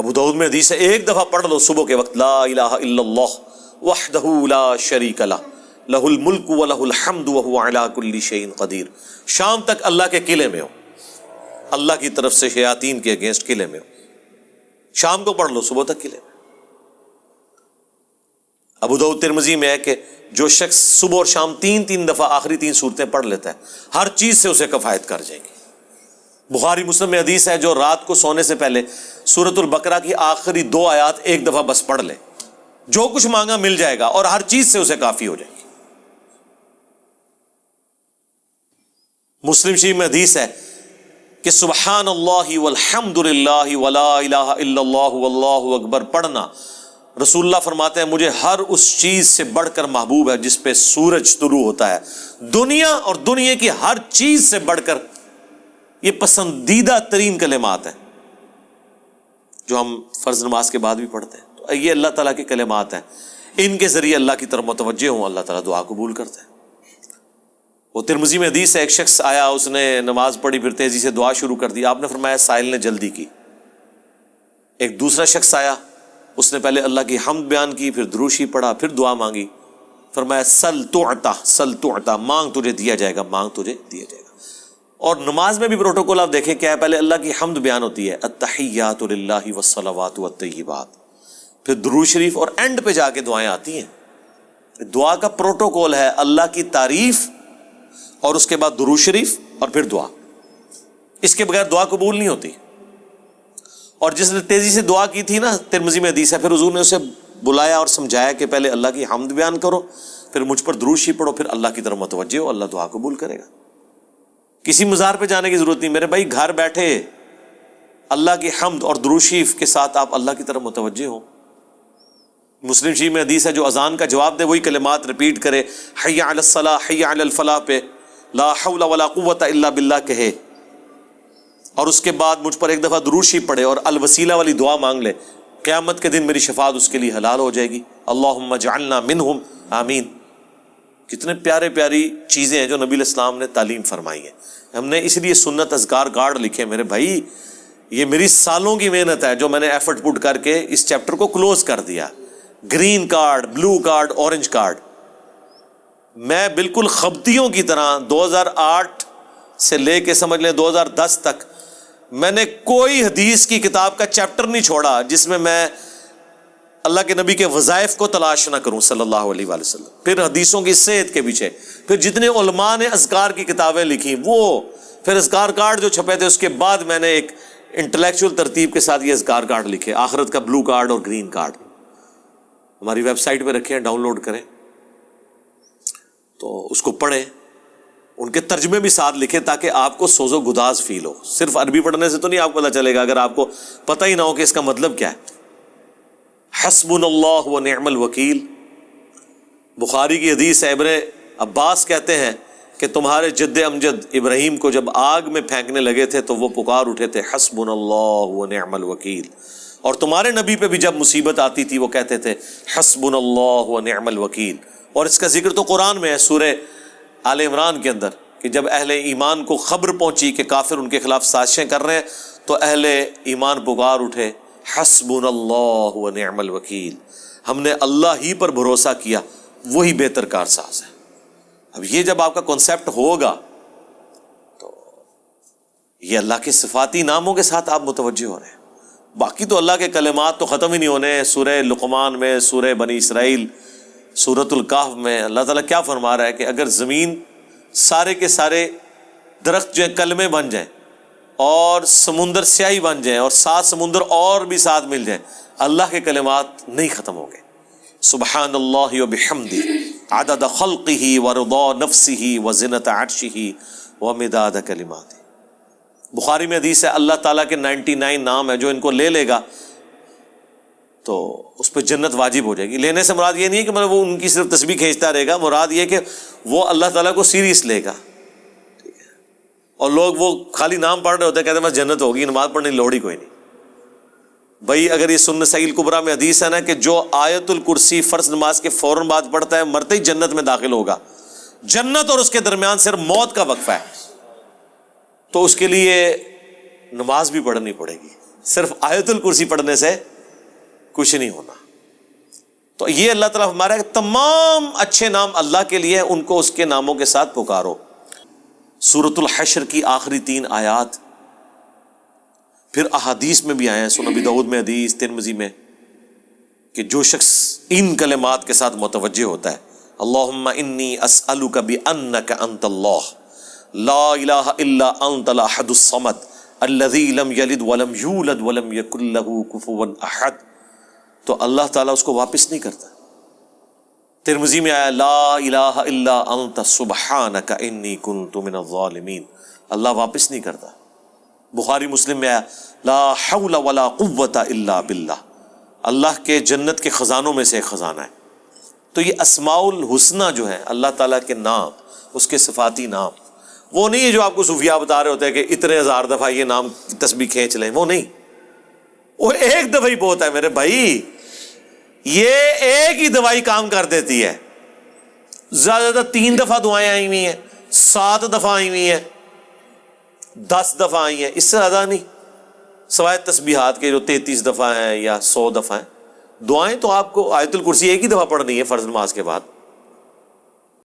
ابو داؤد میں حدیث ہے ایک دفعہ پڑھ لو صبح کے وقت، لا الہ الا اللہ وحدہ لا شریک لہ لہ الملک ولہ الحمد وہو علی کل شیء قدیر، شام تک اللہ کے قلعے میں ہو، اللہ کی طرف سے شیاطین کے اگینسٹ قلعے میں ہو، شام کو پڑھ لو صبح تک قلعے میں۔ ابو داؤد ترمذی میں ہے کہ جو شخص صبح اور شام تین دفعہ آخری 3 سورتیں پڑھ لیتا ہے ہر چیز سے اسے کفایت کر جائیں گی۔ بخاری مسلم میں حدیث ہے جو رات کو سونے سے پہلے سورۃ البقرہ کی آخری 2 آیات ایک دفعہ بس پڑھ لے، جو کچھ مانگا مل جائے گا اور ہر چیز سے اسے کافی ہو جائے گی۔ مسلم شریف میں حدیث ہے کہ سبحان اللہ والحمد للہ ولا الہ الا اللہ واللہ اکبر پڑھنا، رسول اللہ فرماتے ہیں مجھے ہر اس چیز سے بڑھ کر محبوب ہے جس پہ سورج طلوع ہوتا ہے، دنیا اور دنیا کی ہر چیز سے بڑھ کر یہ پسندیدہ ترین کلمات ہیں جو ہم فرض نماز کے بعد بھی پڑھتے ہیں۔ تو یہ اللہ تعالیٰ کے کلمات ہیں، ان کے ذریعے اللہ کی طرف متوجہ ہوں، اللہ تعالیٰ دعا قبول کرتے ہیں۔ وہ ترمذی میں حدیث ہے ایک شخص آیا، اس نے نماز پڑھی پھر تیزی سے دعا شروع کر دی، آپ نے فرمایا سائل نے جلدی کی۔ ایک دوسرا شخص آیا، اس نے پہلے اللہ کی حمد بیان کی، پھر دروشی پڑھا، پھر دعا مانگی، فرمایا سل تعطا سل تعطا، مانگ تجھے دیا جائے گا، مانگ تجھے دیا جائے گا۔ اور نماز میں بھی پروٹوکول آپ دیکھیں کیا ہے، پہلے اللہ کی حمد بیان ہوتی ہے، التحیات للہ والصلوات والطیبات، پھر درود شریف، اور اینڈ پہ جا کے دعائیں آتی ہیں۔ دعا کا پروٹوکول ہے اللہ کی تعریف اور اس کے بعد درود شریف اور پھر دعا، اس کے بغیر دعا قبول نہیں ہوتی۔ اور جس نے تیزی سے دعا کی تھی نا، ترمذی میں حدیث ہے، پھر حضور نے اسے بلایا اور سمجھایا کہ پہلے اللہ کی حمد بیان کرو، پھر مجھ پر درود شریف پڑھو، پھر اللہ کی طرف متوجہ ہو، اللہ دعا قبول کرے گا۔ کسی مزار پہ جانے کی ضرورت نہیں میرے بھائی، گھر بیٹھے اللہ کی حمد اور درود شریف کے ساتھ آپ اللہ کی طرف متوجہ ہوں۔ مسلم شریف میں حدیث ہے جو اذان کا جواب دے وہی کلمات ریپیٹ کرے، حی علی الصلاح حی علی الفلاح پہ لا حول ولا قوت الا باللہ کہے، اور اس کے بعد مجھ پر ایک دفعہ درود شریف پڑھے اور الوسیلہ والی دعا مانگ لے، قیامت کے دن میری شفاعت اس کے لیے حلال ہو جائے گی، اللہم اجعلنا منہم آمین۔ کتنے پیارے پیاری چیزیں ہیں جو نبی علیہ السلام نے تعلیم فرمائی ہیں۔ ہم نے اس لیے سنت اذکار کارڈ لکھے میرے بھائی، یہ میری سالوں کی محنت ہے جو میں نے ایفرٹ پٹ کر کے اس چیپٹر کو کلوز کر دیا۔ Green card, blue card, orange card, میں بالکل خبطیوں کی طرح 2008 سے لے کے سمجھ لیں 2010 تک میں نے کوئی حدیث کی کتاب کا چیپٹر نہیں چھوڑا جس میں میں اللہ کے نبی کے وظائف کو تلاش نہ کروں صلی اللہ علیہ وآلہ وسلم، پھر حدیثوں کی صحت کے پیچھے، پھر جتنے علماء نے اذکار کی کتابیں لکھی وہ، پھر اذکار کارڈ جو چھپے تھے، اس کے بعد میں نے ایک انٹلیکچوئل ترتیب کے ساتھ یہ اذکار کارڈ لکھے، آخرت کا بلو کارڈ اور گرین کارڈ، ہماری ویب سائٹ پہ رکھے ہیں، ڈاؤن لوڈ کریں تو اس کو پڑھیں، ان کے ترجمے بھی ساتھ لکھیں تاکہ آپ کو سوز و گداز فیل ہو۔ صرف عربی پڑھنے سے تو نہیں آپ کو پتہ چلے گا اگر آپ کو پتہ ہی نہ ہو کہ اس کا مطلب کیا ہے۔ حسبنا اللہ و نعم الوکیل، بخاری کی حدیث ہے، ابن عباس کہتے ہیں کہ تمہارے جد امجد ابراہیم کو جب آگ میں پھینکنے لگے تھے تو وہ پکار اٹھے تھے حسبنا اللہ و نعم الوکیل، اور تمہارے نبی پہ بھی جب مصیبت آتی تھی وہ کہتے تھے حسبنا اللہ و نعم الوکیل۔ اور اس کا ذکر تو قرآن میں ہے سورہ آل عمران کے اندر کہ جب اہل ایمان کو خبر پہنچی کہ کافر ان کے خلاف سازشیں کر رہے ہیں تو اہل ایمان پکار اٹھے حسبنا اللہ و نعم الوکیل، ہم نے اللہ ہی پر بھروسہ کیا، وہی بہتر کارساز ہے۔ اب یہ جب آپ کا کنسیپٹ ہوگا تو یہ اللہ کے صفاتی ناموں کے ساتھ آپ متوجہ ہو رہے ہیں۔ باقی تو اللہ کے کلمات تو ختم ہی نہیں ہونے، سورہ لقمان میں، سورہ بنی اسرائیل، سورۃ الکہف میں اللہ تعالیٰ کیا فرما رہا ہے کہ اگر زمین سارے کے سارے درخت جو ہیں کلمے بن جائیں اور سمندر سیاہی بن جائیں اور 7 سمندر اور بھی ساتھ مل جائیں، اللہ کے کلمات نہیں ختم ہوں گے۔ سبحان اللہ و بحمدہ عدد خلقہ ورضا نفسہ وزنۃ عرشہ ومداد کلماتہ۔ بخاری میں حدیث ہے اللہ تعالیٰ کے 99 نام ہیں، جو ان کو لے لے گا تو اس پہ جنت واجب ہو جائے گی۔ لینے سے مراد یہ نہیں ہے کہ وہ ان کی صرف تسبیح کھینچتا رہے گا، مراد یہ کہ وہ اللہ تعالیٰ کو سیریس لے گا، ٹھیک ہے؟ اور لوگ وہ خالی نام پڑھ رہے ہوتے ہیں، کہتے ہیں بس جنت ہوگی، نماز پڑھنے کی لوڑ ہی کوئی نہیں۔ بھائی اگر یہ سنن نسائی کبریٰ میں حدیث ہے نا کہ جو آیت الکرسی فرض نماز کے فوراً بعد پڑھتا ہے مرتے ہی جنت میں داخل ہوگا، جنت اور اس کے درمیان صرف موت کا وقفہ ہے، تو اس کے لیے نماز بھی پڑھنی پڑے گی۔ صرف آیت الکرسی پڑھنے سے کچھ نہیں ہونا. تو یہ اللہ تعالیٰ ہمارا تمام اچھے نام اللہ کے لیے، ان کو اس کے ناموں کے ساتھ پکارو. سورۃ الحشر کی آخری 3 آیات پھر احادیث میں بھی آئے ہیں، سنن ابی داؤد میں حدیث، ترمذی میں، کہ جو شخص ان کلمات کے ساتھ متوجہ ہوتا ہے، اللہم انی اسألک بانک انت اللہ لا الہ الا انت الاحد الصمد الذی لم یلد ولم یولد ولم یکن لہ کفوا احد، تو اللہ تعالیٰ اس کو واپس نہیں کرتا. ترمذی میں آیا لا الہ الا انت سبحانک انی کنت من الظالمین، اللہ واپس نہیں کرتا. بخاری مسلم میں آیا لا حول ولا قوت الا باللہ، اللہ کے جنت کے خزانوں میں سے ایک خزانہ ہے. تو یہ اسماء الحسنہ جو ہے اللہ تعالیٰ کے نام، اس کے صفاتی نام، وہ نہیں ہے جو آپ کو صوفیاء بتا رہے ہوتے ہیں کہ اتنے ہزار دفعہ یہ نام تسبیح کھینچ لیں، وہ نہیں، وہ ایک دفعہ ہی بہت ہے میرے بھائی. یہ ایک ہی دوائی کام کر دیتی ہے. زیادہ تر 3 دفعہ دعائیں آئی ہوئی ہیں، 7 دفعہ آئی ہوئی ہیں، 10 دفعہ آئی ہیں، اس سے زیادہ نہیں، سوائے تسبیحات کے جو 33 دفعہ ہیں یا 100 دفعہ ہیں. دعائیں تو آپ کو آیت الکرسی ایک ہی دفعہ پڑھنی ہے فرض نماز کے بعد.